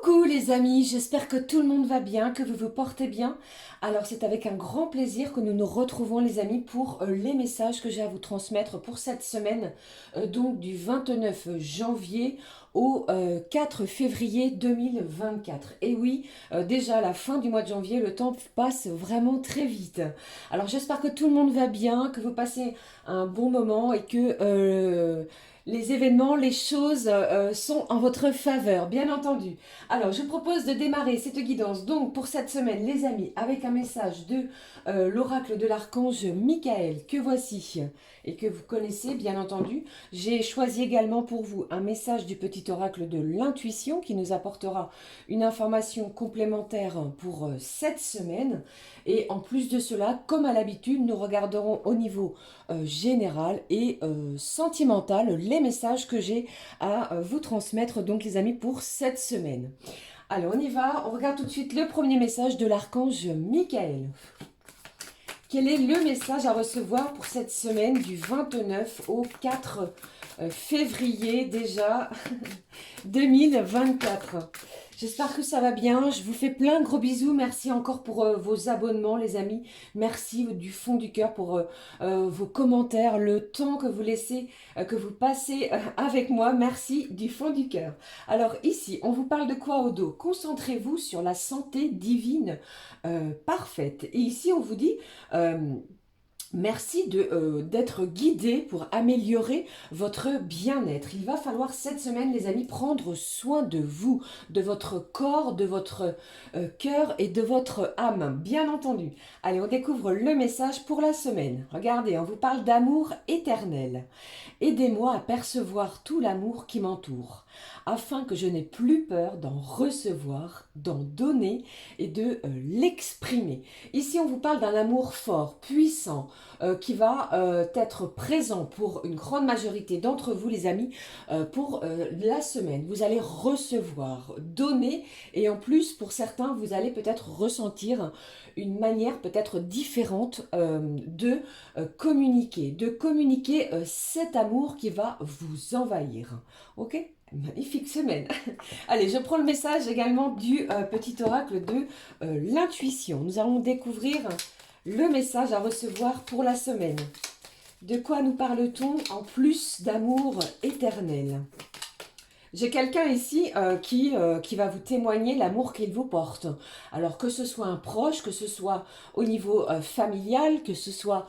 Coucou les amis, j'espère que tout le monde va bien, que vous vous portez bien. Alors c'est avec un grand plaisir que nous nous retrouvons les amis pour les messages que j'ai à vous transmettre pour cette semaine, donc du 29 janvier au 4 février 2024. Et oui, déjà à la fin du mois de janvier, le temps passe vraiment très vite. Alors j'espère que tout le monde va bien, que vous passez un bon moment et que les événements, les choses sont en votre faveur, bien entendu. Alors, je propose de démarrer cette guidance, donc pour cette semaine, les amis, avec un message de l'oracle de l'archange Michael, que voici, et que vous connaissez, bien entendu. J'ai choisi également pour vous un message du petit oracle de l'intuition, qui nous apportera une information complémentaire pour cette semaine. Et en plus de cela, comme à l'habitude, nous regarderons au niveau général et sentimental les messages que j'ai à vous transmettre, donc les amis, pour cette semaine. Allez, on y va. On regarde tout de suite le premier message de l'archange Michael. Quel est le message à recevoir pour cette semaine du 29 au 4 février déjà 2024? J'espère que ça va bien. Je vous fais plein de gros bisous. Merci encore pour vos abonnements, les amis. Merci du fond du cœur pour vos commentaires, le temps que vous laissez, que vous passez avec moi. Merci du fond du cœur. Alors ici, on vous parle de quoi au dos? Concentrez-vous sur la santé divine parfaite. Et ici, on vous dit... merci d'être guidé pour améliorer votre bien-être. Il va falloir cette semaine, les amis, prendre soin de vous, de votre corps, de votre cœur et de votre âme, bien entendu. Allez, on découvre le message pour la semaine. Regardez, on vous parle d'amour éternel. Aidez-moi à percevoir tout l'amour qui m'entoure, afin que je n'ai plus peur d'en recevoir, d'en donner et de l'exprimer. Ici, on vous parle d'un amour fort, puissant, qui va être présent pour une grande majorité d'entre vous, les amis, pour la semaine. Vous allez recevoir, donner, et en plus, pour certains, vous allez peut-être ressentir une manière peut-être différente de communiquer cet amour qui va vous envahir. Ok? Magnifique semaine. Allez, je prends le message également du petit oracle de l'intuition. Nous allons découvrir le message à recevoir pour la semaine. De quoi nous parle-t-on en plus d'amour éternel? J'ai quelqu'un ici qui va vous témoigner l'amour qu'il vous porte. Alors que ce soit un proche, que ce soit au niveau familial, que ce soit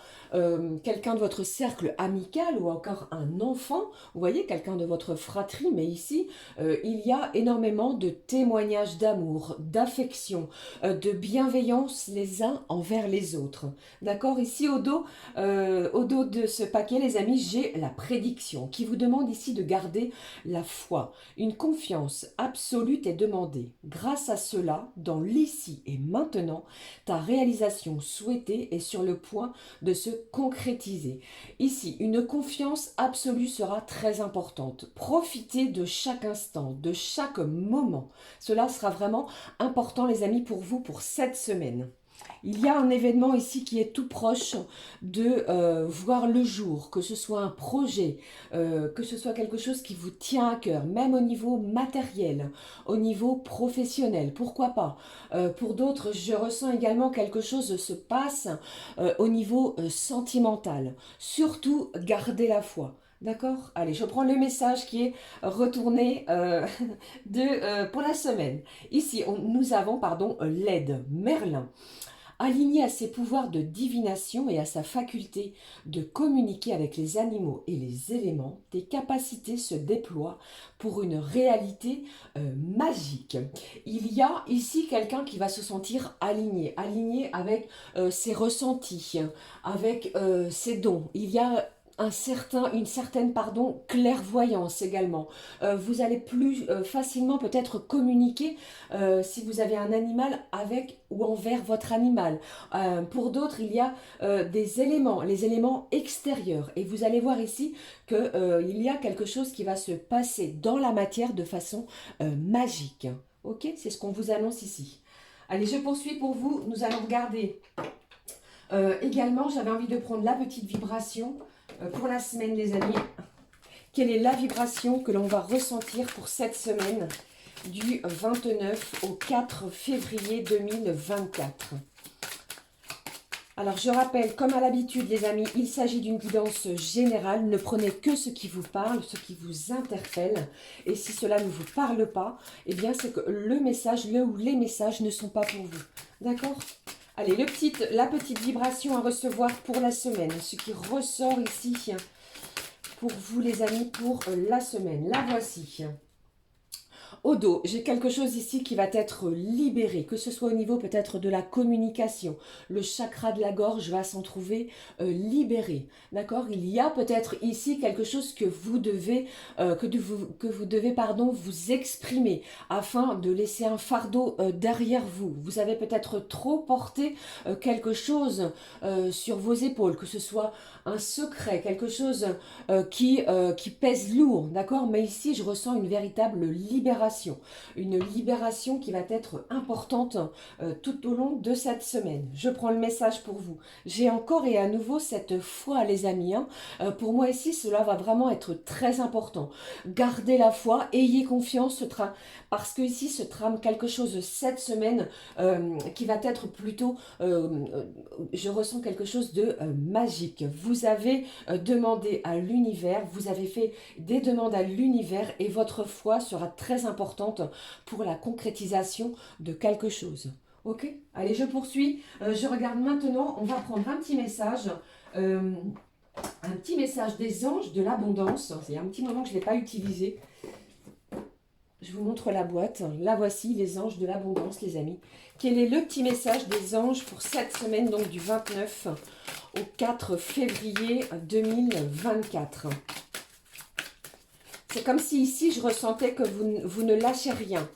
quelqu'un de votre cercle amical ou encore un enfant, vous voyez, quelqu'un de votre fratrie, mais ici, il y a énormément de témoignages d'amour, d'affection, de bienveillance les uns envers les autres. D'accord? Ici, au dos de ce paquet, les amis, j'ai la prédiction qui vous demande ici de garder la foi. Une confiance absolue est demandée. Grâce à cela, dans l'ici et maintenant, ta réalisation souhaitée est sur le point de se concrétiser. Ici, une confiance absolue sera très importante. Profitez de chaque instant, de chaque moment. Cela sera vraiment important, les amis, pour vous, pour cette semaine. Il y a un événement ici qui est tout proche de voir le jour, que ce soit un projet, que ce soit quelque chose qui vous tient à cœur, même au niveau matériel, au niveau professionnel, pourquoi pas. Pour d'autres, je ressens également quelque chose se passe au niveau sentimental. Surtout, gardez la foi. D'accord? Allez, je prends le message qui est retourné pour la semaine. Ici, nous avons, l'aide, Merlin. Aligné à ses pouvoirs de divination et à sa faculté de communiquer avec les animaux et les éléments, tes capacités se déploient pour une réalité magique. Il y a ici quelqu'un qui va se sentir aligné avec ses ressentis, avec ses dons. Il y a une certaine clairvoyance également. Vous allez plus facilement peut-être communiquer si vous avez un animal avec ou envers votre animal. Pour d'autres, il y a des éléments, les éléments extérieurs. Et vous allez voir ici qu'il y a quelque chose qui va se passer dans la matière de façon magique. Ok? C'est ce qu'on vous annonce ici. Allez, je poursuis pour vous. Nous allons regarder. Également, j'avais envie de prendre la petite vibration pour la semaine, les amis. Quelle est la vibration que l'on va ressentir pour cette semaine du 29 au 4 février 2024. Alors, je rappelle, comme à l'habitude, les amis, il s'agit d'une guidance générale. Ne prenez que ce qui vous parle, ce qui vous interpelle. Et si cela ne vous parle pas, eh bien, c'est que le message, ou les messages ne sont pas pour vous. D'accord? Allez, la petite vibration à recevoir pour la semaine. Ce qui ressort ici pour vous, les amis, pour la semaine. La voici. Au dos, j'ai quelque chose ici qui va être libéré, que ce soit au niveau peut-être de la communication. Le chakra de la gorge va s'en trouver libéré. D'accord? Il y a peut-être ici quelque chose que vous devez, vous exprimer afin de laisser un fardeau derrière vous. Vous avez peut-être trop porté quelque chose sur vos épaules, que ce soit un secret, quelque chose qui pèse lourd. D'accord? Mais ici, je ressens une véritable libération. Une libération qui va être importante tout au long de cette semaine. Je prends le message pour vous. J'ai encore et à nouveau cette foi, les amis. Pour moi ici, cela va vraiment être très important. Gardez la foi, ayez confiance, parce que ici se trame quelque chose cette semaine qui va être plutôt, je ressens quelque chose de magique. Vous avez demandé à l'univers, vous avez fait des demandes à l'univers et votre foi sera très importante pour la concrétisation de quelque chose. Ok? Allez, je poursuis. Je regarde maintenant, on va prendre un petit message. Un petit message des anges de l'abondance. C'est un petit moment que je ne l'ai pas utilisé. Je vous montre la boîte. La voici, les anges de l'abondance, les amis. Quel est le petit message des anges pour cette semaine, donc du 29 au 4 février 2024? C'est comme si ici, je ressentais que vous ne lâchez rien.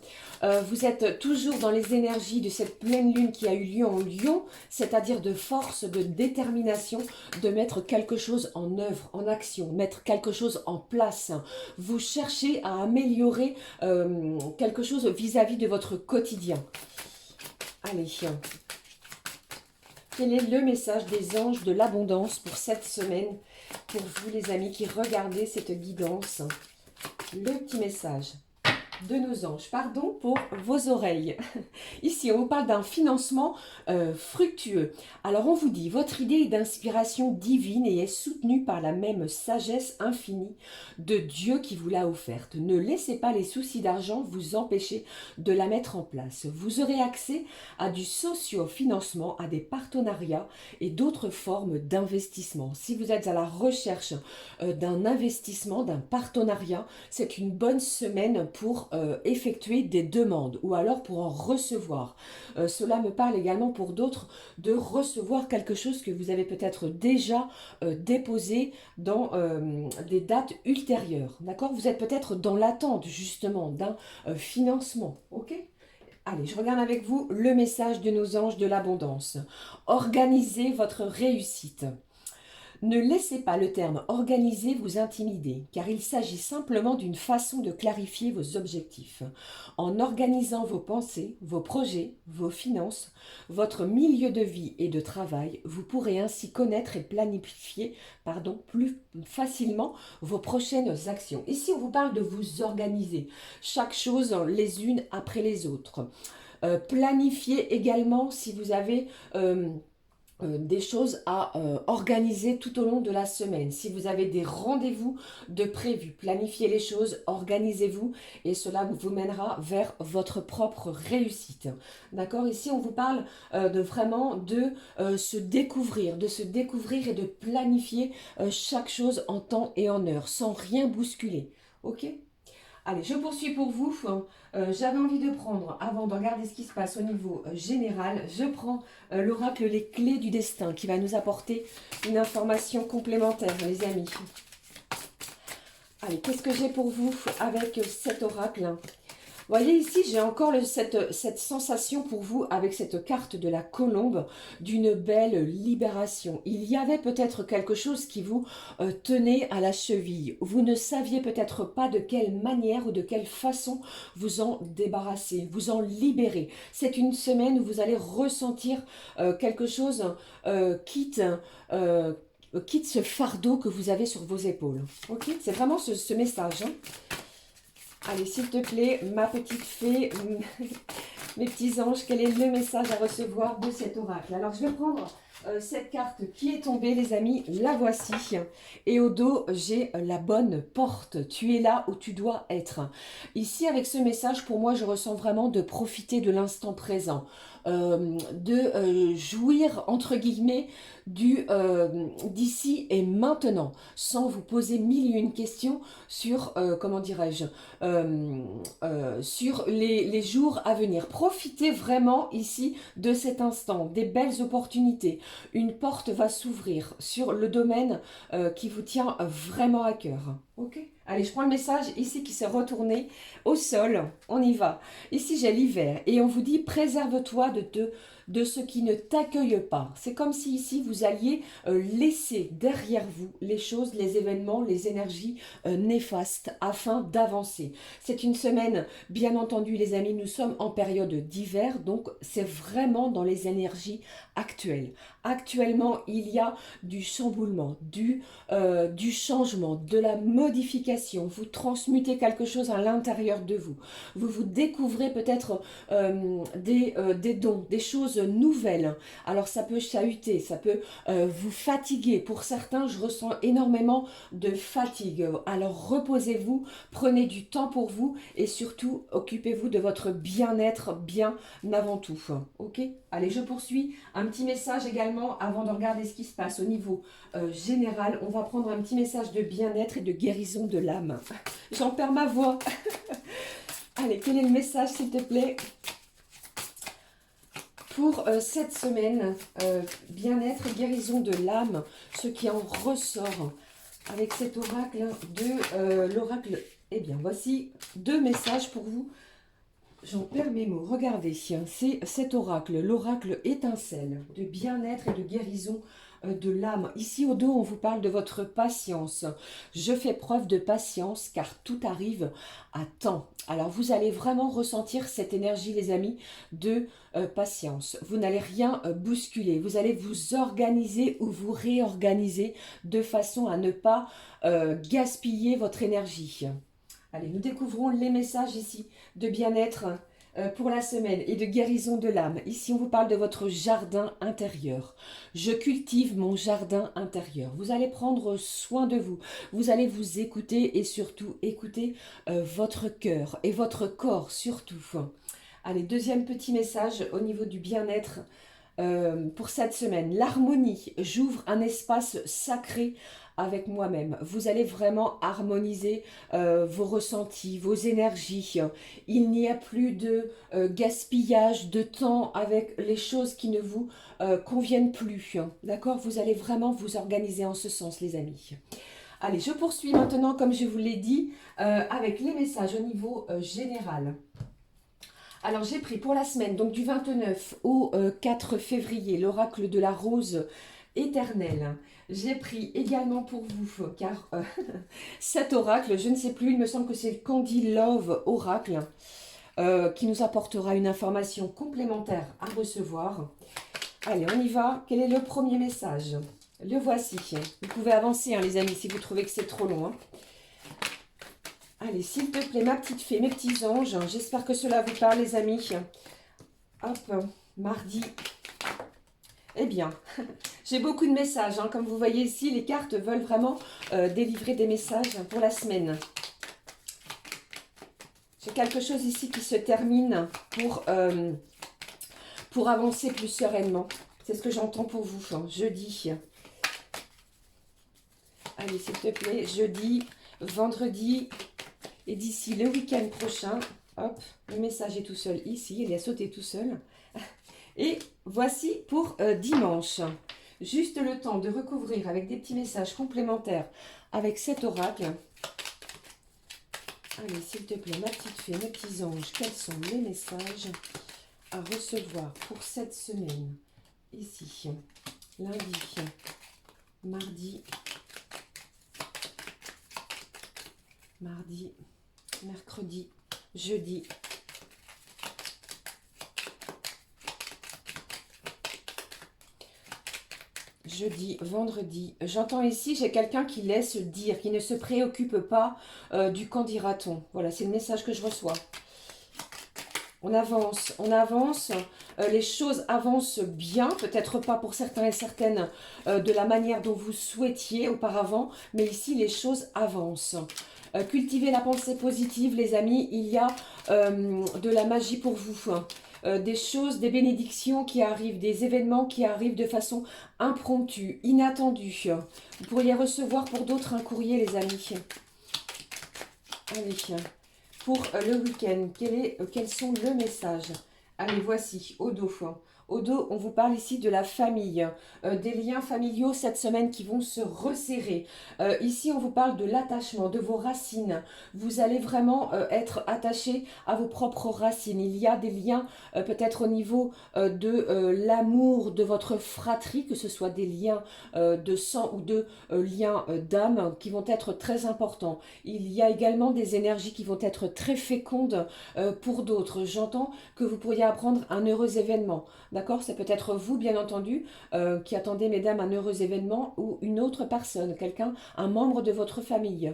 Vous êtes toujours dans les énergies de cette pleine lune qui a eu lieu en Lion, c'est-à-dire de force, de détermination, de mettre quelque chose en œuvre, en action, mettre quelque chose en place. Vous cherchez à améliorer quelque chose vis-à-vis de votre quotidien. Allez, quel est le message des anges de l'abondance pour cette semaine, pour vous les amis qui regardez cette guidance? Le petit message de nos anges, pardon pour vos oreilles. Ici, on vous parle d'un financement fructueux. Alors, on vous dit, votre idée est d'inspiration divine et est soutenue par la même sagesse infinie de Dieu qui vous l'a offerte. Ne laissez pas les soucis d'argent vous empêcher de la mettre en place. Vous aurez accès à du socio-financement, à des partenariats et d'autres formes d'investissement. Si vous êtes à la recherche d'un investissement, d'un partenariat, c'est une bonne semaine pour effectuer des demandes ou alors pour en recevoir. Cela me parle également pour d'autres de recevoir quelque chose que vous avez peut-être déjà déposé dans des dates ultérieures. D'accord? Vous êtes peut-être dans l'attente justement d'un financement. Ok? Allez, je regarde avec vous le message de nos anges de l'abondance. Organisez votre réussite. Ne laissez pas le terme « organiser » vous intimider, car il s'agit simplement d'une façon de clarifier vos objectifs. En organisant vos pensées, vos projets, vos finances, votre milieu de vie et de travail, vous pourrez ainsi connaître et planifier plus facilement vos prochaines actions. Ici, on vous parle de vous organiser, chaque chose les unes après les autres. Planifiez également si vous avez des choses à organiser tout au long de la semaine. Si vous avez des rendez-vous de prévus, planifiez les choses, organisez-vous et cela vous mènera vers votre propre réussite. D'accord? Ici, on vous parle de vraiment de se découvrir et de planifier chaque chose en temps et en heure, sans rien bousculer. Ok? Allez, je poursuis pour vous. J'avais envie de prendre, avant de regarder ce qui se passe au niveau général, je prends l'oracle Les Clés du Destin qui va nous apporter une information complémentaire, les amis. Allez, qu'est-ce que j'ai pour vous avec cet oracle? Voyez ici, j'ai encore cette sensation pour vous avec cette carte de la colombe d'une belle libération. Il y avait peut-être quelque chose qui vous tenait à la cheville. Vous ne saviez peut-être pas de quelle manière ou de quelle façon vous en débarrasser, vous en libérer. C'est une semaine où vous allez ressentir quelque chose quitte ce fardeau que vous avez sur vos épaules. Ok? C'est vraiment ce message. Hein. Allez, s'il te plaît, ma petite fée, mes petits anges, quel est le message à recevoir de cet oracle? Alors, je vais prendre cette carte qui est tombée, les amis. La voici. Et au dos, j'ai la bonne porte. Tu es là où tu dois être. Ici, avec ce message, pour moi, je ressens vraiment de profiter de l'instant présent. De jouir, entre guillemets, d'ici et maintenant, sans vous poser mille et une questions sur, comment dirais-je, sur les jours à venir. Profitez vraiment ici de cet instant, des belles opportunités. Une porte va s'ouvrir sur le domaine qui vous tient vraiment à cœur. Ok? Allez, je prends le message ici qui s'est retourné au sol. On y va. Ici, j'ai l'hiver et on vous dit préserve-toi de ce qui ne t'accueille pas. C'est comme si ici, vous alliez laisser derrière vous les choses, les événements, les énergies néfastes afin d'avancer. C'est une semaine, bien entendu, les amis, nous sommes en période d'hiver, donc c'est vraiment dans les énergies actuelles. Actuellement, il y a du chamboulement, du changement, de la modification. Vous transmutez quelque chose à l'intérieur de vous. Vous vous découvrez peut-être des dons, des choses nouvelles. Alors ça peut chahuter, ça peut vous fatiguer. Pour certains, je ressens énormément de fatigue. Alors reposez-vous, prenez du temps pour vous et surtout occupez-vous de votre bien-être bien avant tout. Ok? Allez, je poursuis. Un petit message également avant de regarder ce qui se passe au niveau général. On va prendre un petit message de bien-être et de guérison de l'âme. J'en perds ma voix. Allez, quel est le message, s'il te plaît, pour cette semaine, bien-être et guérison de l'âme, ce qui en ressort avec cet oracle de l'oracle. Eh bien, voici deux messages pour vous. J'en perds mes mots. Regardez, c'est cet oracle, l'oracle étincelle de bien-être et de guérison de l'âme. Ici au dos, on vous parle de votre patience. Je fais preuve de patience car tout arrive à temps. Alors vous allez vraiment ressentir cette énergie, les amis, de patience. Vous n'allez rien bousculer. Vous allez vous organiser ou vous réorganiser de façon à ne pas gaspiller votre énergie. Allez, nous découvrons les messages ici de bien-être pour la semaine et de guérison de l'âme. Ici, on vous parle de votre jardin intérieur. Je cultive mon jardin intérieur. Vous allez prendre soin de vous. Vous allez vous écouter et surtout écouter votre cœur et votre corps surtout. Allez, deuxième petit message au niveau du bien-être pour cette semaine. L'harmonie. J'ouvre un espace sacré avec moi-même. Vous allez vraiment harmoniser vos ressentis, vos énergies. Il n'y a plus de gaspillage de temps avec les choses qui ne vous conviennent plus. D'accord? Vous allez vraiment vous organiser en ce sens, les amis. Allez, je poursuis maintenant, comme je vous l'ai dit, avec les messages au niveau général. Alors, j'ai pris pour la semaine, donc du 29 au 4 février, l'oracle de la rose éternelle. J'ai pris également pour vous, car cet oracle, je ne sais plus, il me semble que c'est le Candy Love oracle, qui nous apportera une information complémentaire à recevoir. Allez, on y va. Quel est le premier message? Le voici. Vous pouvez avancer, hein, les amis, si vous trouvez que c'est trop long. Hein. Allez, s'il te plaît, ma petite fée, mes petits anges, j'espère que cela vous parle, les amis. Hop, mardi. Eh bien, j'ai beaucoup de messages. Hein. Comme vous voyez ici, les cartes veulent vraiment délivrer des messages pour la semaine. J'ai quelque chose ici qui se termine pour avancer plus sereinement. C'est ce que j'entends pour vous, hein. Jeudi. Allez, s'il te plaît, jeudi, vendredi... Et d'ici le week-end prochain, hop, le message est tout seul ici, il a sauté tout seul. Et voici pour dimanche. Juste le temps de recouvrir avec des petits messages complémentaires avec cet oracle. Allez, s'il te plaît, ma petite fée, mes petits anges, quels sont les messages à recevoir pour cette semaine? Ici, lundi, mardi, mercredi, jeudi. jeudi, vendredi. J'entends ici, j'ai quelqu'un qui laisse dire, qui ne se préoccupe pas du qu'en dira-t-on. Voilà, c'est le message que je reçois. On avance, les choses avancent bien, peut-être pas pour certains et certaines de la manière dont vous souhaitiez auparavant, mais ici les choses avancent. Cultivez la pensée positive, les amis, il y a de la magie pour vous. Des choses, des bénédictions qui arrivent, des événements qui arrivent de façon impromptue, inattendue. Vous pourriez recevoir pour d'autres un courrier, les amis. Allez, pour le week-end, quels sont le message? Allez, voici, au dos. Au dos, on vous parle ici de la famille, des liens familiaux cette semaine qui vont se resserrer. Ici, on vous parle de l'attachement, de vos racines. Vous allez vraiment être attaché à vos propres racines. Il y a des liens peut-être au niveau de l'amour de votre fratrie, que ce soit des liens de sang ou de liens d'âme qui vont être très importants. Il y a également des énergies qui vont être très fécondes pour d'autres. J'entends que vous pourriez apprendre un heureux événement. D'accord? C'est peut-être vous, bien entendu, qui attendez, mesdames, un heureux événement ou une autre personne, quelqu'un, un membre de votre famille.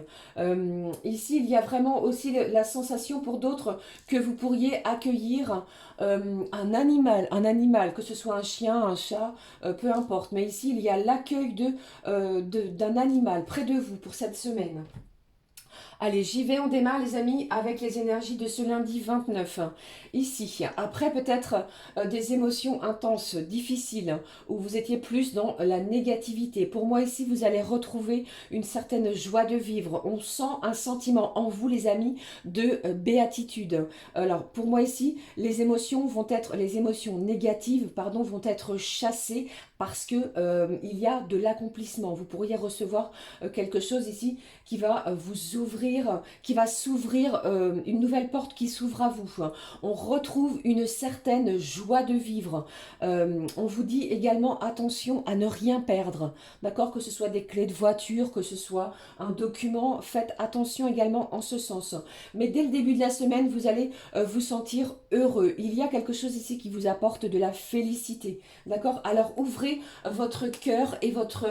Ici, il y a vraiment aussi la sensation pour d'autres que vous pourriez accueillir un animal, que ce soit un chien, un chat, peu importe. Mais ici, il y a l'accueil d'un animal près de vous pour cette semaine. Allez, j'y vais, on démarre les amis avec les énergies de ce lundi 29. Ici, après peut-être des émotions intenses, difficiles, où vous étiez plus dans la négativité. Pour moi ici, vous allez retrouver une certaine joie de vivre. On sent un sentiment en vous les amis de béatitude. Alors pour moi ici, les émotions négatives, pardon, vont être chassées parce que il y a de l'accomplissement. Vous pourriez recevoir quelque chose ici qui va vous ouvrir, qui va s'ouvrir, une nouvelle porte qui s'ouvre à vous. On retrouve une certaine joie de vivre. On vous dit également attention à ne rien perdre, d'accord? Que ce soit des clés de voiture, que ce soit un document, faites attention également en ce sens. Mais dès le début de la semaine, vous allez vous sentir heureux. Il y a quelque chose ici qui vous apporte de la félicité, d'accord? Alors ouvrez votre cœur et votre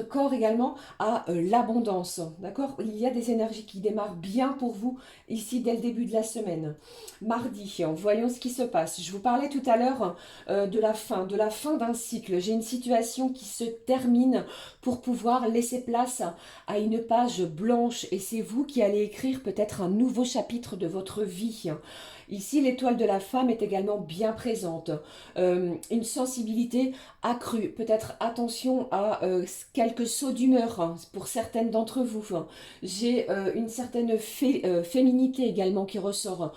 corps également à l'abondance, d'accord? Il y a des énergies qui démarrent bien pour vous ici dès le début de la semaine. Mardi, voyons ce qui se passe. Je vous parlais tout à l'heure de la fin d'un cycle. J'ai une situation qui se termine pour pouvoir laisser place à une page blanche et c'est vous qui allez écrire peut-être un nouveau chapitre de votre vie. Ici, l'étoile de la femme est également bien présente. Une sensibilité accrue. Peut-être attention à quelques sauts d'humeur pour certaines d'entre vous. J'ai une certaine féminité également qui ressort.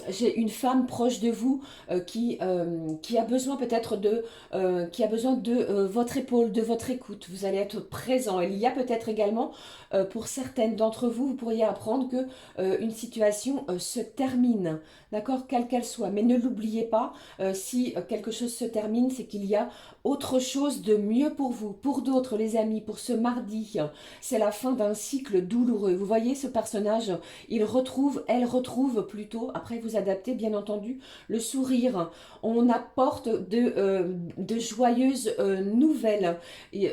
J'ai une femme proche de vous qui a besoin peut-être de votre épaule, de votre écoute. Vous allez être présent. Il y a peut-être également pour certaines d'entre vous, vous pourriez apprendre que une situation se termine, d'accord, quelle qu'elle soit. Mais ne l'oubliez pas, si quelque chose se termine, c'est qu'il y a autre chose de mieux pour vous. Pour d'autres, les amis, pour ce mardi, c'est la fin d'un cycle douloureux. Vous voyez ce personnage, elle retrouve plutôt, après vous adaptez bien entendu, le sourire. On apporte de joyeuses nouvelles. Et,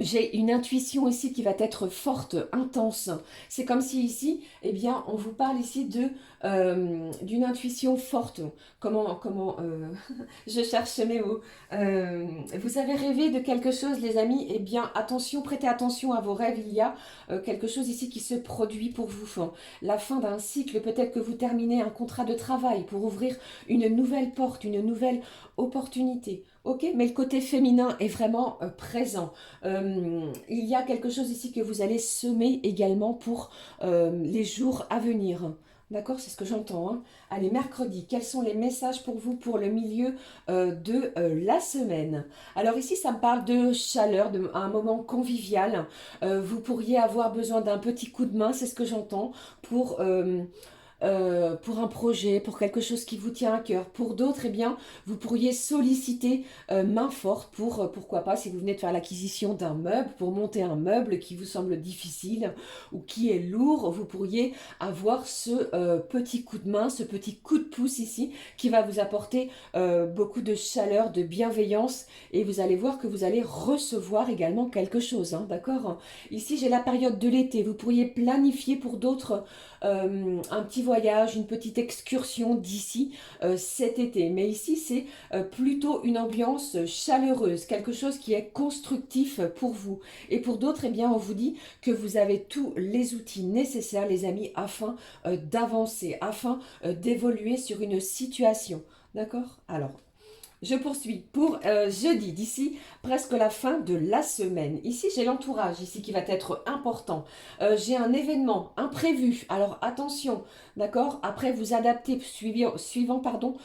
j'ai une intuition ici qui va être forte, intense. C'est comme si ici, eh bien, on vous parle ici d'une intuition forte. Je cherche mes mots. Vous avez rêvé de quelque chose, les amis. Eh bien, attention, prêtez attention à vos rêves. Il y a quelque chose ici qui se produit pour vous. La fin d'un cycle, peut-être que vous terminez un contrat de travail pour ouvrir une nouvelle porte, une nouvelle opportunité. Ok, mais le côté féminin est vraiment présent. Il y a quelque chose ici que vous allez semer également pour les jours à venir. D'accord, c'est ce que j'entends. Hein. Allez, mercredi, quels sont les messages pour vous pour le milieu de la semaine? Alors ici, ça me parle de chaleur, un moment convivial. Vous pourriez avoir besoin d'un petit coup de main, c'est ce que j'entends, pour pour un projet, pour quelque chose qui vous tient à cœur. Pour d'autres, eh bien, vous pourriez solliciter main forte pour, pourquoi pas, si vous venez de faire l'acquisition d'un meuble, pour monter un meuble qui vous semble difficile ou qui est lourd, vous pourriez avoir ce petit coup de main, ce petit coup de pouce ici, qui va vous apporter beaucoup de chaleur, de bienveillance, et vous allez voir que vous allez recevoir également quelque chose, hein, d'accord? Ici, j'ai la période de l'été, vous pourriez planifier pour d'autres un petit voyage, une petite excursion d'ici cet été. Mais ici, c'est plutôt une ambiance chaleureuse, quelque chose qui est constructif pour vous. Et pour d'autres, eh bien, on vous dit que vous avez tous les outils nécessaires, les amis, afin d'avancer, afin d'évoluer sur une situation. D'accord? Alors, je poursuis pour jeudi, d'ici presque la fin de la semaine. Ici, j'ai l'entourage ici qui va être important. J'ai un événement imprévu. Alors attention, d'accord? Après, vous adaptez suivant pardon,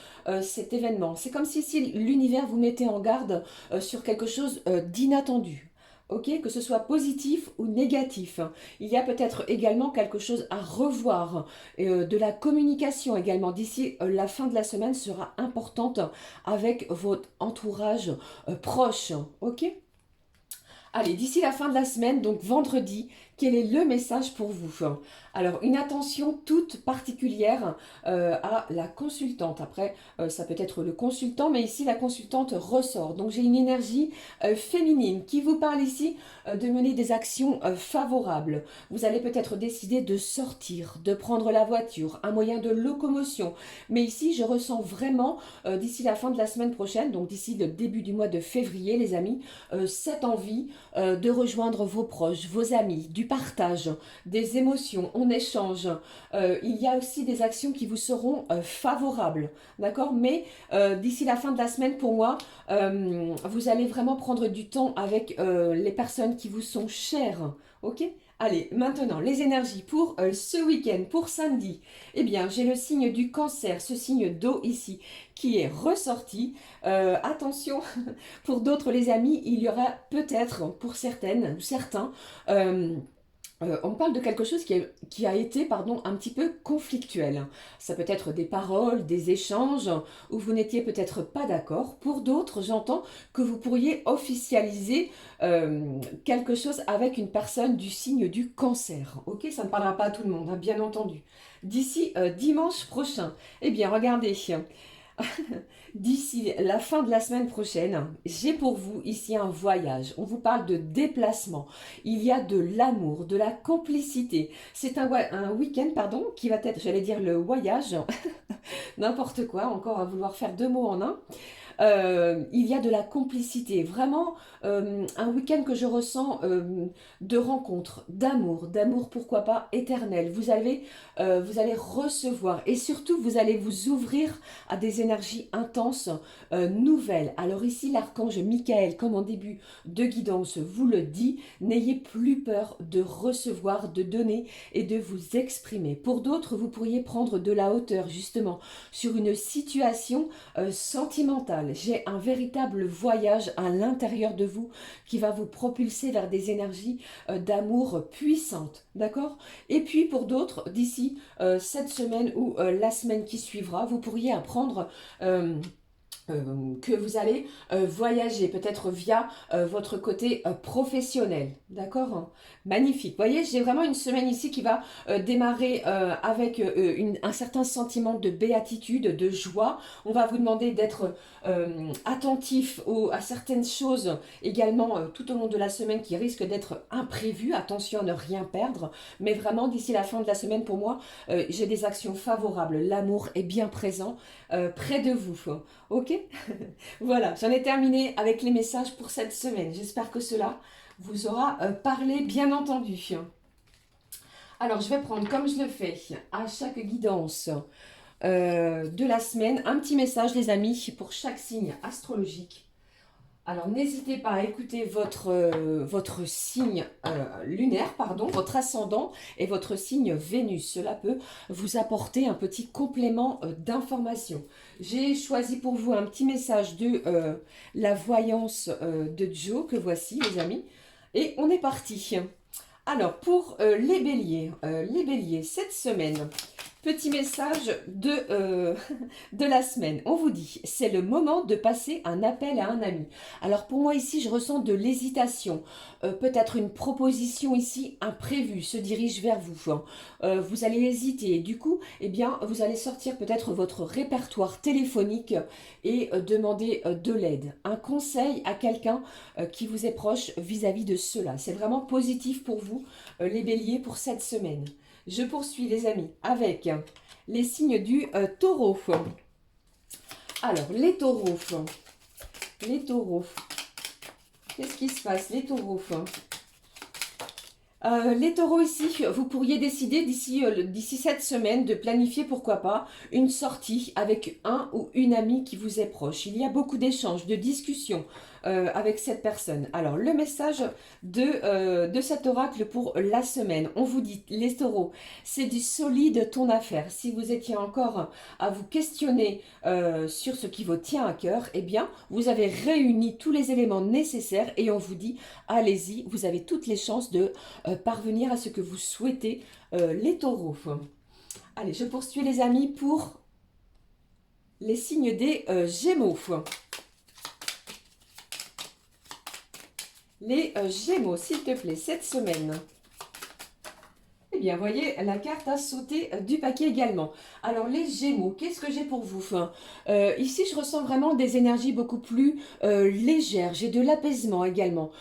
cet événement. C'est comme si l'univers vous mettait en garde sur quelque chose d'inattendu. Ok, que ce soit positif ou négatif. Il y a peut-être également quelque chose à revoir. De la communication également. D'ici la fin de la semaine sera importante avec votre entourage proche. Ok? Allez, d'ici la fin de la semaine, donc vendredi, quel est le message pour vous? Alors, une attention toute particulière à la consultante. Après, ça peut être le consultant, mais ici, la consultante ressort. Donc, j'ai une énergie féminine qui vous parle ici de mener des actions favorables. Vous allez peut-être décider de sortir, de prendre la voiture, un moyen de locomotion. Mais ici, je ressens vraiment, d'ici la fin de la semaine prochaine, donc d'ici le début du mois de février, les amis, cette envie de rejoindre vos proches, vos amis, du partage, des émotions, on échange. Il y a aussi des actions qui vous seront favorables, d'accord? Mais d'ici la fin de la semaine, pour moi, vous allez vraiment prendre du temps avec les personnes qui vous sont chères, ok? Allez, maintenant, les énergies pour ce week-end, pour samedi. Eh bien, j'ai le signe du Cancer, ce signe d'eau ici, qui est ressorti. Attention, pour d'autres, les amis, il y aura peut-être, pour certaines ou certains, on parle de quelque chose qui a été pardon, un petit peu conflictuel. Ça peut être des paroles, des échanges où vous n'étiez peut-être pas d'accord. Pour d'autres, j'entends que vous pourriez officialiser quelque chose avec une personne du signe du Cancer. Ok, ça ne parlera pas à tout le monde, hein, bien entendu. D'ici dimanche prochain, eh bien, regardez. D'ici la fin de la semaine prochaine, j'ai pour vous ici un voyage. On vous parle de déplacement. Il y a de l'amour, de la complicité. C'est un week-end, pardon, qui va être, j'allais dire le voyage, n'importe quoi, encore à vouloir faire deux mots en un. Il y a de la complicité, vraiment un week-end que je ressens de rencontres, d'amour pourquoi pas éternel. Vous allez recevoir et surtout vous allez vous ouvrir à des énergies intenses, nouvelles. Alors ici l'archange Michael, comme en début de guidance, vous le dit, n'ayez plus peur de recevoir, de donner et de vous exprimer. Pour d'autres, vous pourriez prendre de la hauteur justement sur une situation sentimentale. J'ai un véritable voyage à l'intérieur de vous qui va vous propulser vers des énergies d'amour puissantes, d'accord? Et puis pour d'autres, d'ici cette semaine ou la semaine qui suivra, vous pourriez apprendre que vous allez voyager, peut-être via votre côté professionnel. D'accord, hein? Magnifique. Vous voyez, j'ai vraiment une semaine ici qui va démarrer avec un certain sentiment de béatitude, de joie. On va vous demander d'être attentif à certaines choses également tout au long de la semaine qui risquent d'être imprévues. Attention à ne rien perdre. Mais vraiment, d'ici la fin de la semaine, pour moi, j'ai des actions favorables. L'amour est bien présent près de vous. Ok? Voilà, j'en ai terminé avec les messages pour cette semaine. J'espère que cela vous aura parlé, bien entendu. Alors, je vais prendre, comme je le fais à chaque guidance de la semaine, un petit message, les amis, pour chaque signe astrologique. Alors, n'hésitez pas à écouter votre signe lunaire, pardon, votre ascendant et votre signe Vénus. Cela peut vous apporter un petit complément d'information. J'ai choisi pour vous un petit message de la voyance de Joe, que voici, les amis. Et on est parti. Alors, pour les béliers, cette semaine, Petit message de la semaine. On vous dit, c'est le moment de passer un appel à un ami. Alors pour moi ici, je ressens de l'hésitation. Peut-être une proposition ici imprévue se dirige vers vous. Hein. Vous allez hésiter. Du coup, eh bien, vous allez sortir peut-être votre répertoire téléphonique et demander de l'aide. Un conseil à quelqu'un qui vous est proche vis-à-vis de cela. C'est vraiment positif pour vous, les béliers, pour cette semaine. Je poursuis les amis avec les signes du taureau. Alors, les taureaux. Les taureaux. Qu'est-ce qui se passe, les taureaux? Les taureaux ici, vous pourriez décider d'ici cette semaine de planifier, pourquoi pas, une sortie avec un ou une amie qui vous est proche. Il y a beaucoup d'échanges, de discussions avec cette personne. Alors, le message de cet oracle pour la semaine. On vous dit, les taureaux, c'est du solide ton affaire. Si vous étiez encore à vous questionner sur ce qui vous tient à cœur, eh bien, vous avez réuni tous les éléments nécessaires et on vous dit, allez-y, vous avez toutes les chances de parvenir à ce que vous souhaitez, les taureaux. Allez, je poursuis les amis pour les signes des Gémeaux. Les Gémeaux, s'il te plaît, cette semaine. Eh bien, voyez, la carte a sauté du paquet également. Alors, les Gémeaux, qu'est-ce que j'ai pour vous? Ici, je ressens vraiment des énergies beaucoup plus légères. J'ai de l'apaisement également.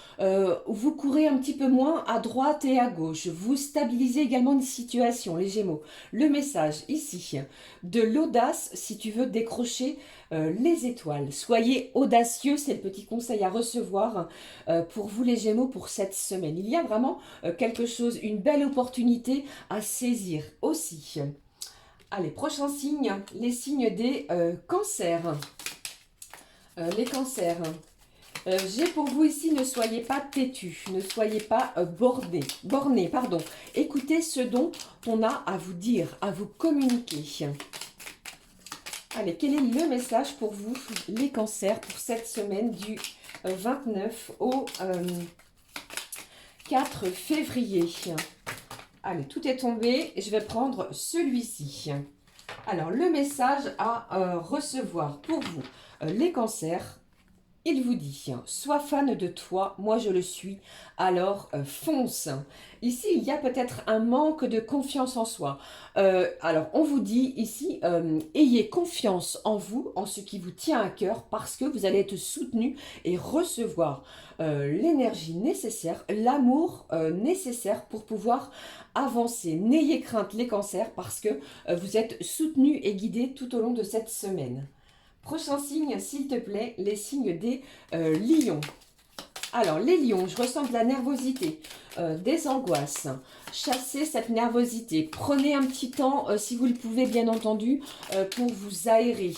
Vous courez un petit peu moins à droite et à gauche. Vous stabilisez également une situation, les Gémeaux. Le message ici, de l'audace si tu veux décrocher les étoiles. Soyez audacieux, c'est le petit conseil à recevoir pour vous les Gémeaux pour cette semaine. Il y a vraiment quelque chose, une belle opportunité à saisir aussi. Allez, prochain signe, les signes des cancers. Les cancers. J'ai pour vous ici, ne soyez pas têtus, ne soyez pas bornés. Écoutez ce dont on a à vous dire, à vous communiquer. Allez, quel est le message pour vous, les cancers, pour cette semaine du 29 au 4 février? Allez, tout est tombé. Je vais prendre celui-ci. Alors, le message à recevoir pour vous, les cancers. Il vous dit, sois fan de toi, moi je le suis, alors fonce. Ici, il y a peut-être un manque de confiance en soi. Alors, on vous dit ici, ayez confiance en vous, en ce qui vous tient à cœur, parce que vous allez être soutenu et recevoir l'énergie nécessaire, l'amour nécessaire pour pouvoir avancer. N'ayez crainte les cancers, parce que vous êtes soutenu et guidé tout au long de cette semaine. Prochain signe, s'il te plaît, les signes des lions. Alors, les lions, je ressens de la nervosité, des angoisses. Chassez cette nervosité. Prenez un petit temps, si vous le pouvez, bien entendu, pour vous aérer.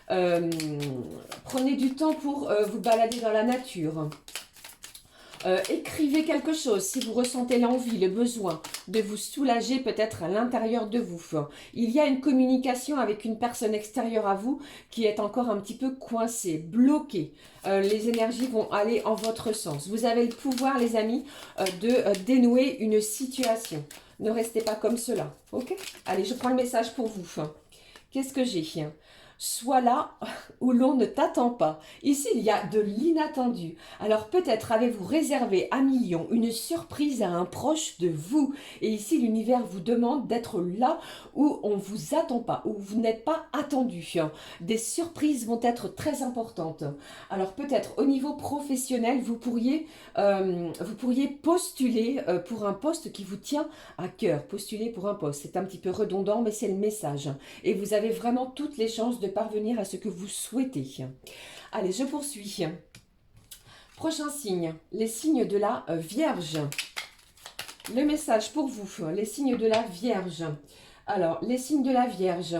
Prenez du temps pour vous balader dans la nature. Écrivez quelque chose si vous ressentez l'envie, le besoin de vous soulager peut-être à l'intérieur de vous. Il y a une communication avec une personne extérieure à vous qui est encore un petit peu coincée, bloquée. Les énergies vont aller en votre sens. Vous avez le pouvoir, les amis, de dénouer une situation. Ne restez pas comme cela, ok? Allez, je prends le message pour vous. Qu'est-ce que j'ai? Sois là où l'on ne t'attend pas. Ici, il y a de l'inattendu. Alors peut-être avez-vous réservé à millions une surprise à un proche de vous. Et ici, l'univers vous demande d'être là où on ne vous attend pas, où vous n'êtes pas attendu. Des surprises vont être très importantes. Alors peut-être au niveau professionnel, vous pourriez postuler pour un poste qui vous tient à cœur. Postuler pour un poste, c'est un petit peu redondant, mais c'est le message. Et vous avez vraiment toutes les chances de parvenir à ce que vous souhaitez. Allez, je poursuis. Prochain signe, les signes de la Vierge. Le message pour vous, les signes de la Vierge. Alors, les signes de la Vierge.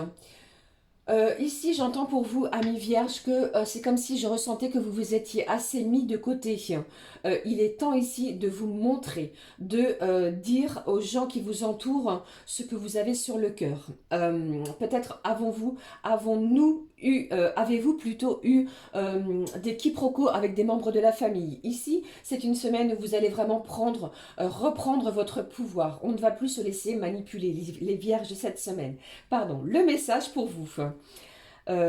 Ici, j'entends pour vous, amis vierges, que c'est comme si je ressentais que vous vous étiez assez mis de côté. Il est temps ici de vous montrer, de dire aux gens qui vous entourent ce que vous avez sur le cœur. Peut-être avons-nous eu, avez-vous plutôt eu des quiproquos avec des membres de la famille. Ici, c'est une semaine où vous allez vraiment reprendre votre pouvoir. On ne va plus se laisser manipuler, les vierges, cette semaine. Pardon, le message pour vous.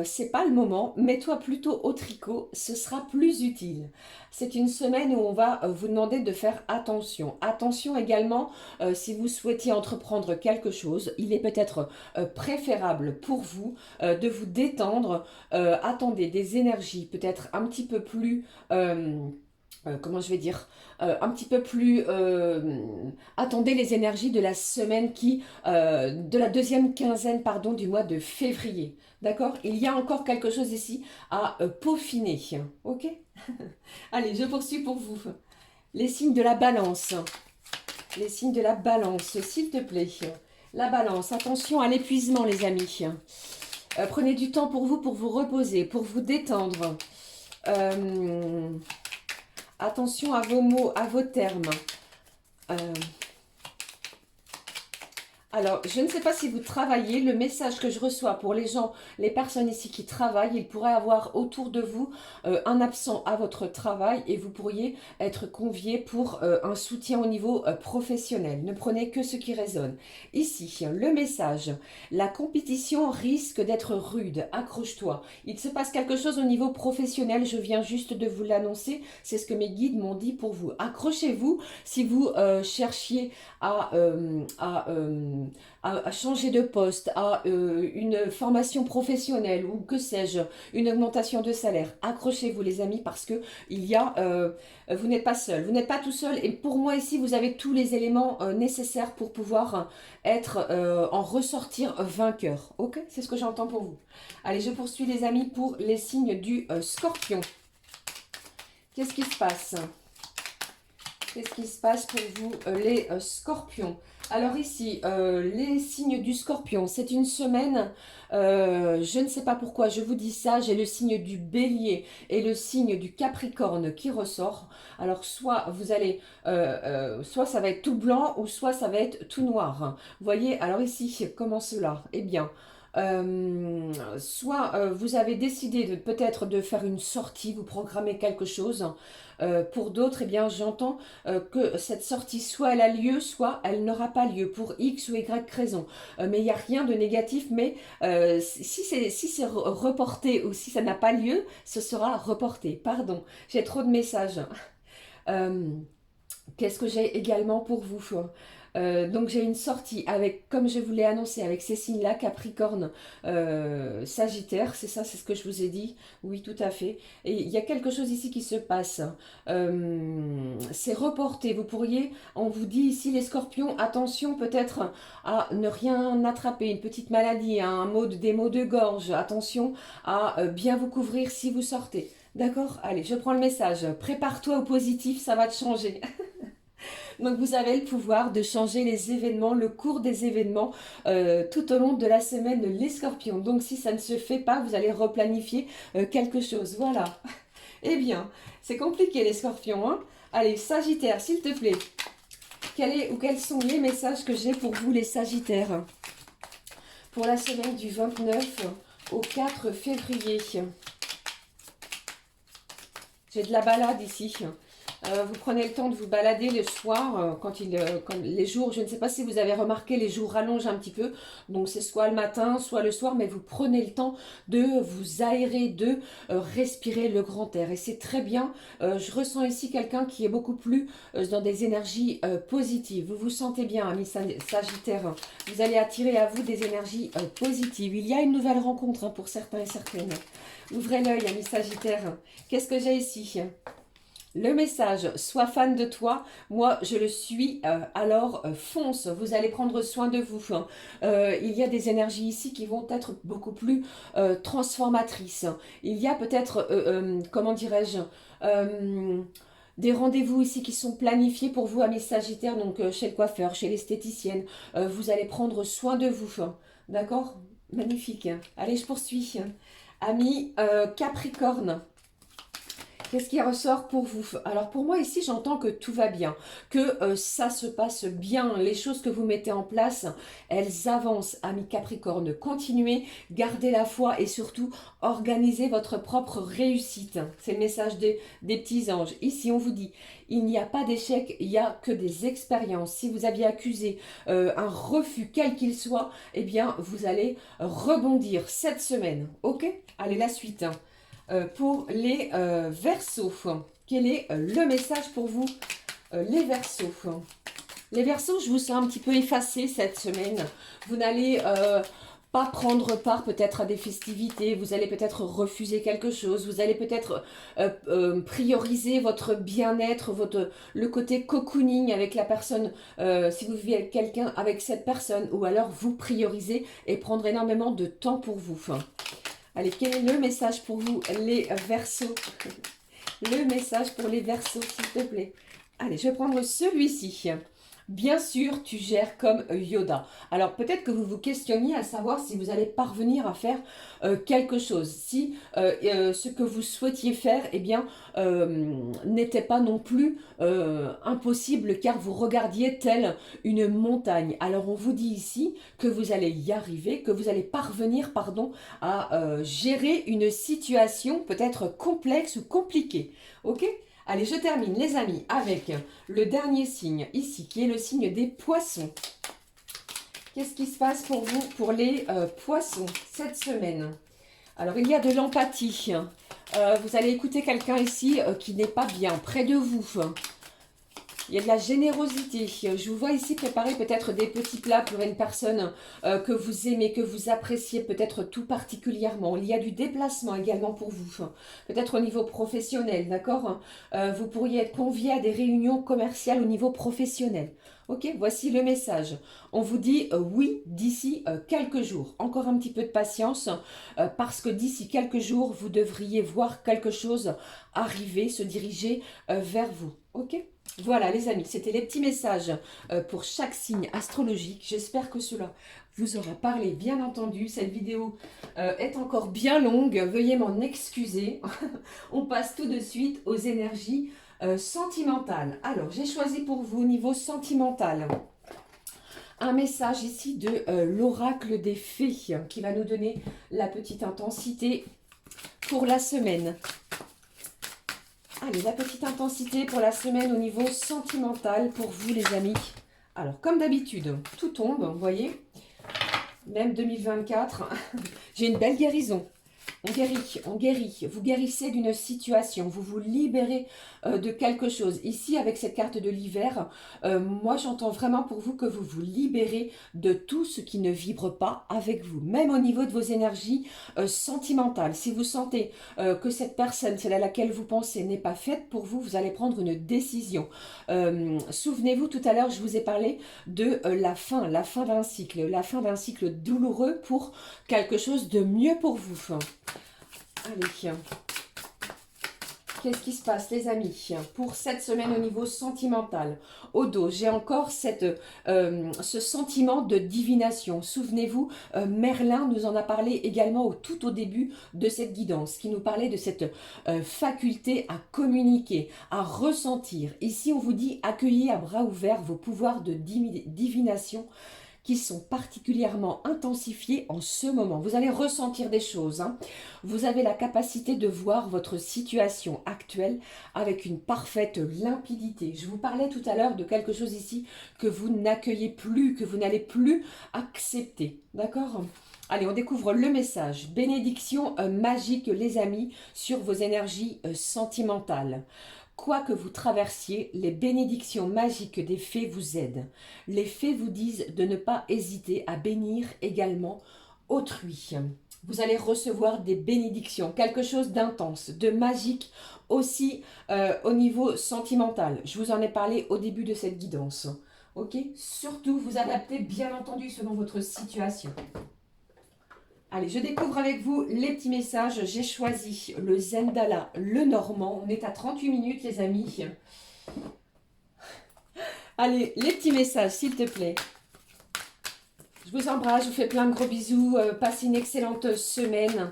C'est pas le moment, mets-toi plutôt au tricot, ce sera plus utile. C'est une semaine où on va vous demander de faire attention. Attention également, si vous souhaitiez entreprendre quelque chose, il est peut-être préférable pour vous de vous détendre. Attendez des énergies peut-être un petit peu plus... comment je vais dire, un petit peu plus, attendez les énergies de la semaine de la deuxième quinzaine, pardon, du mois de février. D'accord? Il y a encore quelque chose ici à peaufiner. Ok? Allez, je poursuis pour vous. Les signes de la balance. Les signes de la balance, s'il te plaît. La balance, attention à l'épuisement, les amis. Prenez du temps pour vous reposer, pour vous détendre. Attention à vos mots, à vos termes. Alors, je ne sais pas si vous travaillez, le message que je reçois pour les gens, les personnes ici qui travaillent, il pourrait avoir autour de vous un absent à votre travail et vous pourriez être convié pour un soutien au niveau professionnel. Ne prenez que ce qui résonne. Ici, le message, la compétition risque d'être rude, accroche-toi. Il se passe quelque chose au niveau professionnel, je viens juste de vous l'annoncer, c'est ce que mes guides m'ont dit pour vous. Accrochez-vous si vous cherchiez à changer de poste, à une formation professionnelle ou que sais-je, une augmentation de salaire. Accrochez-vous les amis parce que vous n'êtes pas seul, vous n'êtes pas tout seul et pour moi ici vous avez tous les éléments nécessaires pour pouvoir en ressortir vainqueur. Ok, c'est ce que j'entends pour vous. Allez, je poursuis les amis pour les signes du Scorpion. Qu'est-ce qui se passe? Qu'est-ce qui se passe pour vous, les scorpions? Alors ici, les signes du scorpion, c'est une semaine, je ne sais pas pourquoi je vous dis ça, j'ai le signe du bélier et le signe du capricorne qui ressort. Alors soit vous allez, soit ça va être tout blanc ou soit ça va être tout noir. Vous voyez, alors ici, comment cela? Eh bien... soit vous avez décidé peut-être de faire une sortie, vous programmez quelque chose. Pour d'autres, eh bien, j'entends que cette sortie, soit elle a lieu, soit elle n'aura pas lieu, pour X ou Y raison. Mais il n'y a rien de négatif, mais si c'est reporté ou si ça n'a pas lieu, ce sera reporté. Pardon, j'ai trop de messages. Euh, Qu'est-ce que j'ai également pour vous? Donc j'ai une sortie avec, comme je vous l'ai annoncé, avec ces signes-là, Capricorne, Sagittaire, c'est ça, c'est ce que je vous ai dit. Oui, tout à fait. Et il y a quelque chose ici qui se passe. C'est reporté. Vous pourriez, on vous dit ici les Scorpions, attention peut-être à ne rien attraper, une petite maladie, des maux de gorge. Attention à bien vous couvrir si vous sortez. D'accord? Allez, je prends le message. Prépare-toi au positif, ça va te changer. Donc vous avez le pouvoir de changer les événements, le cours des événements tout au long de la semaine, les scorpions. Donc si ça ne se fait pas, vous allez replanifier quelque chose. Voilà. Eh bien, c'est compliqué les scorpions, hein. Allez, Sagittaire, s'il te plaît. Quels sont les messages que j'ai pour vous les Sagittaires pour la semaine du 29 au 4 février? J'ai de la balade ici. Vous prenez le temps de vous balader le soir, quand les jours, je ne sais pas si vous avez remarqué, les jours rallongent un petit peu. Donc c'est soit le matin, soit le soir, mais vous prenez le temps de vous aérer, de respirer le grand air. Et c'est très bien. Je ressens ici quelqu'un qui est beaucoup plus dans des énergies positives. Vous vous sentez bien, ami Sagittaire. Vous allez attirer à vous des énergies positives. Il y a une nouvelle rencontre pour certains et certaines. Ouvrez l'œil, ami Sagittaire. Qu'est-ce que j'ai ici? Le message, sois fan de toi, moi je le suis, alors fonce, vous allez prendre soin de vous. Hein. Il y a des énergies ici qui vont être beaucoup plus transformatrices. Il y a peut-être, comment dirais-je, des rendez-vous ici qui sont planifiés pour vous, amis Sagittaires, donc chez le coiffeur, chez l'esthéticienne. Vous allez prendre soin de vous, hein. D'accord? Magnifique. Allez, je poursuis. Amis Capricorne. Qu'est-ce qui ressort pour vous? Alors pour moi ici, j'entends que tout va bien, que ça se passe bien, les choses que vous mettez en place, elles avancent, amis Capricorne. Continuez, gardez la foi et surtout, organisez votre propre réussite. C'est le message des petits anges. Ici, on vous dit, il n'y a pas d'échec, il n'y a que des expériences. Si vous aviez accusé un refus, quel qu'il soit, eh bien, vous allez rebondir cette semaine. Ok? Allez, la suite. Pour les Verseaux, quel est le message pour vous, les Verseaux? Les Verseaux, je vous sens un petit peu effacés cette semaine. Vous n'allez pas prendre part peut-être à des festivités, vous allez peut-être refuser quelque chose, vous allez peut-être prioriser votre bien-être, le côté cocooning avec la personne, si vous vivez avec quelqu'un, avec cette personne, ou alors vous priorisez et prendre énormément de temps pour vous. Allez, quel est le message pour vous, les Verseaux? Le message pour les Verseaux, s'il te plaît. Allez, je vais prendre celui-ci. Bien sûr, tu gères comme Yoda. Alors, peut-être que vous vous questionniez à savoir si vous allez parvenir à faire quelque chose. Si ce que vous souhaitiez faire, eh bien, n'était pas non plus impossible car vous regardiez telle une montagne. Alors, on vous dit ici que vous allez y arriver, que vous allez parvenir, pardon, à gérer une situation peut-être complexe ou compliquée. Ok ? Allez, je termine les amis avec le dernier signe ici qui est le signe des poissons. Qu'est-ce qui se passe pour vous, pour les poissons cette semaine? Alors, il y a de l'empathie. Vous allez écouter quelqu'un ici qui n'est pas bien, près de vous. Il y a de la générosité. Je vous vois ici préparer peut-être des petits plats pour une personne que vous aimez, que vous appréciez peut-être tout particulièrement. Il y a du déplacement également pour vous. Peut-être au niveau professionnel, d'accord? Vous pourriez être convié à des réunions commerciales au niveau professionnel. Ok, voici le message. On vous dit oui d'ici quelques jours. Encore un petit peu de patience parce que d'ici quelques jours, vous devriez voir quelque chose arriver, se diriger vers vous. Ok? Voilà les amis, c'était les petits messages pour chaque signe astrologique. J'espère que cela vous aura parlé, bien entendu. Cette vidéo est encore bien longue, veuillez m'en excuser. On passe tout de suite aux énergies sentimentales. Alors, j'ai choisi pour vous au niveau sentimental un message ici de l'oracle des fées qui va nous donner la petite intensité pour la semaine. Allez, la petite intensité pour la semaine au niveau sentimental pour vous les amis. Alors, comme d'habitude, tout tombe, vous voyez. Même 2024, j'ai une belle guérison. On guérit. Vous guérissez d'une situation, vous vous libérez de quelque chose. Ici, avec cette carte de l'hiver, moi j'entends vraiment pour vous que vous vous libérez de tout ce qui ne vibre pas avec vous. Même au niveau de vos énergies sentimentales. Si vous sentez que cette personne, celle à laquelle vous pensez, n'est pas faite pour vous, vous allez prendre une décision. Souvenez-vous, tout à l'heure, je vous ai parlé de la fin d'un cycle douloureux pour quelque chose de mieux pour vous. Allez, qu'est-ce qui se passe les amis pour cette semaine au niveau sentimental? Au dos, j'ai encore ce sentiment de divination. Souvenez-vous, Merlin nous en a parlé également tout au début de cette guidance, qui nous parlait de cette faculté à communiquer, à ressentir. Ici, on vous dit accueillez à bras ouverts vos pouvoirs de divination qui sont particulièrement intensifiés en ce moment. Vous allez ressentir des choses. Hein. Vous avez la capacité de voir votre situation actuelle avec une parfaite limpidité. Je vous parlais tout à l'heure de quelque chose ici que vous n'accueillez plus, que vous n'allez plus accepter. D'accord ? Allez, on découvre le message. Bénédiction magique, les amis, sur vos énergies sentimentales. Quoi que vous traversiez, les bénédictions magiques des fées vous aident. Les fées vous disent de ne pas hésiter à bénir également autrui. Vous allez recevoir des bénédictions, quelque chose d'intense, de magique aussi au niveau sentimental. Je vous en ai parlé au début de cette guidance. Ok ? Surtout, vous adaptez bien entendu selon votre situation. Allez, je découvre avec vous les petits messages. J'ai choisi le Zendala, le Normand. On est à 38 minutes, les amis. Allez, les petits messages, s'il te plaît. Je Je vous embrasse, je vous fais plein de gros bisous. Passez une excellente semaine.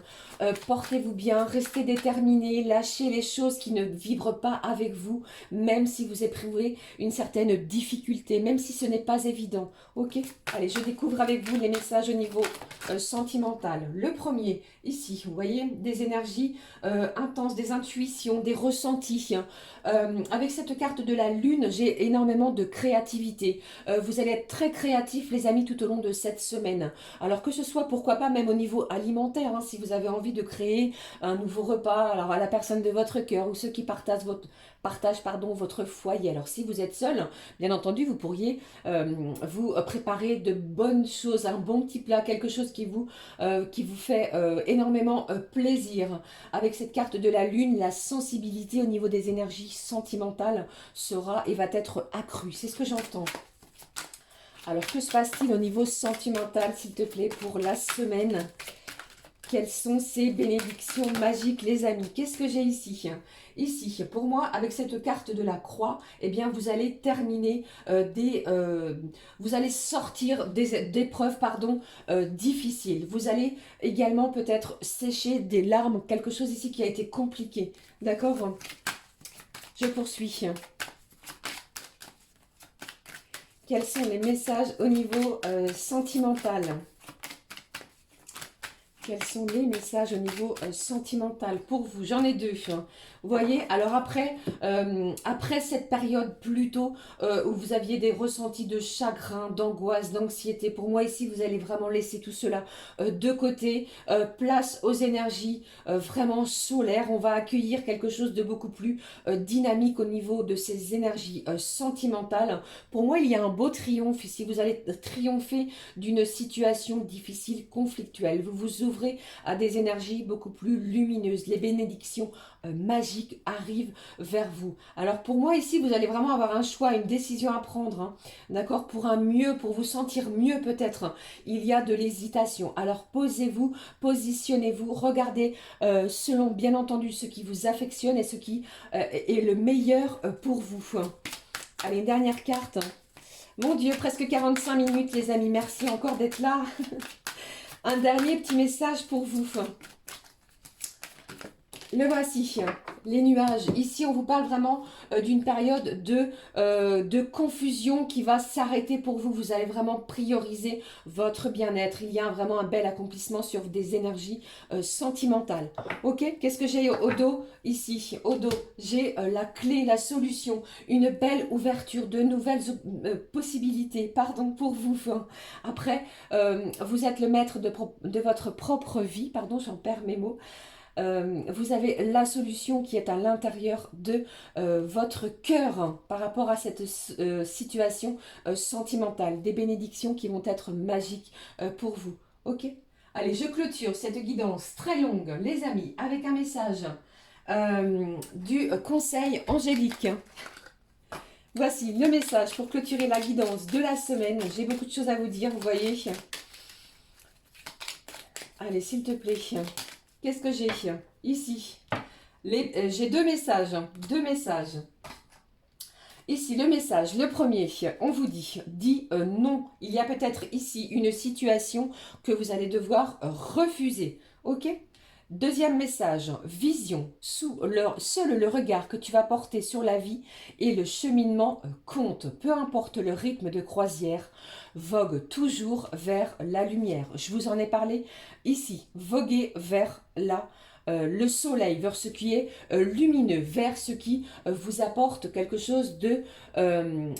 Portez-vous bien, restez déterminés, lâchez les choses qui ne vibrent pas avec vous, même si vous éprouvez une certaine difficulté, même si ce n'est pas évident. Ok? Allez, je découvre avec vous les messages au niveau sentimental. Le premier, ici, vous voyez, des énergies intenses, des intuitions, des ressentis. Avec cette carte de la lune, j'ai énormément de créativité. Vous allez être très créatifs, les amis, tout au long de cette semaine. Alors que ce soit, pourquoi pas, même au niveau alimentaire, hein, si vous avez envie de créer un nouveau repas, alors à la personne de votre cœur ou ceux qui partagent votre foyer. Alors si vous êtes seul, bien entendu, vous pourriez vous préparer de bonnes choses, un bon petit plat, quelque chose qui vous fait énormément plaisir. Avec cette carte de la lune, la sensibilité au niveau des énergies sentimentales sera et va être accrue. C'est ce que j'entends. Alors, que se passe-t-il au niveau sentimental, s'il te plaît, pour la semaine? Quelles sont ces bénédictions magiques, les amis? Qu'est-ce que j'ai ici? Ici, pour moi, avec cette carte de la croix, eh bien, vous allez terminer vous allez sortir des épreuves, difficiles. Vous allez également peut-être sécher des larmes, quelque chose ici qui a été compliqué. D'accord? Je poursuis. Quels sont les messages au niveau sentimental? Quels sont les messages au niveau sentimental pour vous? J'en ai deux. Vous voyez, alors après cette période plutôt où vous aviez des ressentis de chagrin, d'angoisse, d'anxiété, pour moi ici, vous allez vraiment laisser tout cela de côté. Place aux énergies vraiment solaires. On va accueillir quelque chose de beaucoup plus dynamique au niveau de ces énergies sentimentales. Pour moi, il y a un beau triomphe ici. Vous allez triompher d'une situation difficile, conflictuelle. Vous vous ouvrez à des énergies beaucoup plus lumineuses. Les bénédictions magiques arrivent vers vous. Alors pour moi ici, vous allez vraiment avoir un choix, une décision à prendre, hein, d'accord, pour un mieux, pour vous sentir mieux peut-être. Il y a de l'hésitation. Alors posez-vous, positionnez-vous, regardez selon bien entendu ce qui vous affectionne et ce qui est le meilleur pour vous. Allez, une dernière carte. Mon Dieu, presque 45 minutes les amis, merci encore d'être là. Un dernier petit message pour vous. Le voici, les nuages. Ici, on vous parle vraiment d'une période de confusion qui va s'arrêter pour vous. Vous allez vraiment prioriser votre bien-être. Il y a vraiment un bel accomplissement sur des énergies sentimentales. Ok, qu'est-ce que j'ai au dos ici? Au dos, j'ai la clé, la solution, une belle ouverture, de nouvelles possibilités, pardon, pour vous. Après, vous êtes le maître de votre propre vie, pardon, j'en perds mes mots. Vous avez la solution qui est à l'intérieur de votre cœur hein, par rapport à cette situation sentimentale. Des bénédictions qui vont être magiques pour vous. Ok? Allez, je clôture cette guidance très longue, les amis, avec un message du conseil angélique. Voici le message pour clôturer la guidance de la semaine. J'ai beaucoup de choses à vous dire, vous voyez. Allez, s'il te plaît. Qu'est-ce que j'ai ici? J'ai deux messages. Deux messages. Ici, le message, le premier, on vous dit non. Il y a peut-être ici une situation que vous allez devoir refuser. Ok? Deuxième message, vision. Seul le regard que tu vas porter sur la vie et le cheminement compte. Peu importe le rythme de croisière, vogue toujours vers la lumière. Je vous en ai parlé ici. Voguez vers le soleil, vers ce qui est lumineux, vers ce qui vous apporte quelque chose de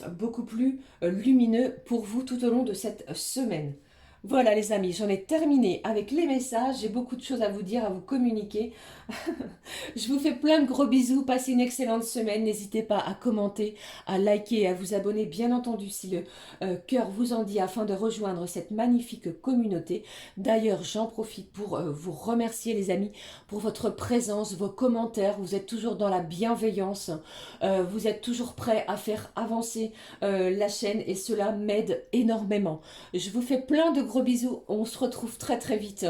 beaucoup plus lumineux pour vous tout au long de cette semaine. Voilà les amis, j'en ai terminé avec les messages, j'ai beaucoup de choses à vous dire, à vous communiquer. Je vous fais plein de gros bisous, passez une excellente semaine, n'hésitez pas à commenter, à liker et à vous abonner, bien entendu si le cœur vous en dit, afin de rejoindre cette magnifique communauté. D'ailleurs, j'en profite pour vous remercier les amis, pour votre présence, vos commentaires, vous êtes toujours dans la bienveillance, vous êtes toujours prêts à faire avancer la chaîne et cela m'aide énormément. Je vous fais plein de gros bisous, on se retrouve très très vite.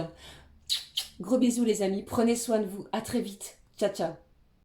Gros bisous les amis, prenez soin de vous, à très vite. Ciao ciao.